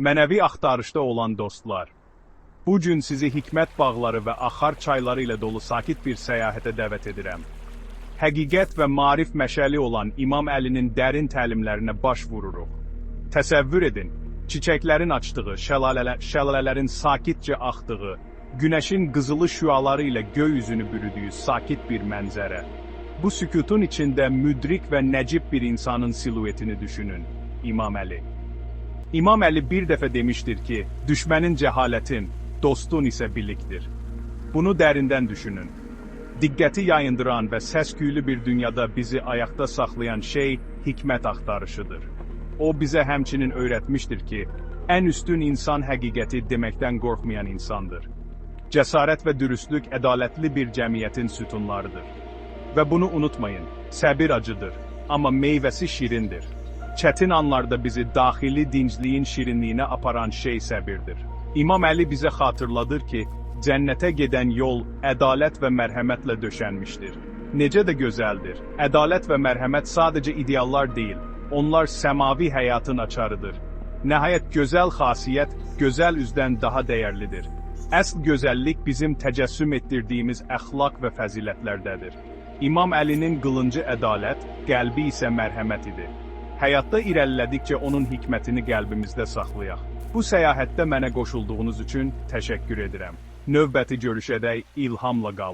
Mənəvi axtarışda olan dostlar, bu gün sizi hikmət bağları və axar çayları ilə dolu sakit bir səyahətə dəvət edirəm. Həqiqət və maarif məşəli olan İmam Əlinin dərin təlimlərinə baş vururuq. Təsəvvür edin, çiçəklərin açdığı, şəlalələrin sakitcə axdığı, günəşin qızılı şüaları ilə göy üzünü bürüdüyü sakit bir mənzərə. Bu sükutun içində müdrik və nəcib bir insanın siluetini düşünün, İmam Əli. İmam Əli bir dəfə demişdir ki, düşmənin cəhalətin, dostun isə bilikdir. Bunu dərindən düşünün. Diqqəti yayındıran və səs-küylü bir dünyada bizi ayaqda saxlayan şey hikmət axtarışıdır. O bizə həmçinin öyrətmişdir ki, ən üstün insan həqiqəti deməkdən qorxmayan insandır. Cəsarət və dürüstlük ədalətli bir cəmiyyətin sütunlarıdır. Və bunu unutmayın, səbir acıdır, amma meyvəsi şirindir. Çətin anlarda bizi daxili dincliyin şirinliyinə aparan şey səbirdir. İmam Əli bizə xatırladır ki, cənnətə gedən yol ədalət və mərhəmətlə döşənmişdir. Necə də gözəldir. Ədalət və mərhəmət sadəcə ideallar deyil, onlar səmavi həyatın açarıdır. Nəhayət gözəl xasiyyət, gözəl üzdən daha dəyərlidir. Əsl gözəllik bizim təcəssüm etdirdiyimiz əxlaq və fəzilətlərdədir. İmam Əlinin qılıncı ədalət, qəlbi isə mərhəmət idi. Həyatda irəlilədikcə onun hikmətini qəlbimizdə saxlayaq. Bu səyahətdə mənə qoşulduğunuz üçün təşəkkür edirəm. Növbəti görüşədək ilhamla qalın.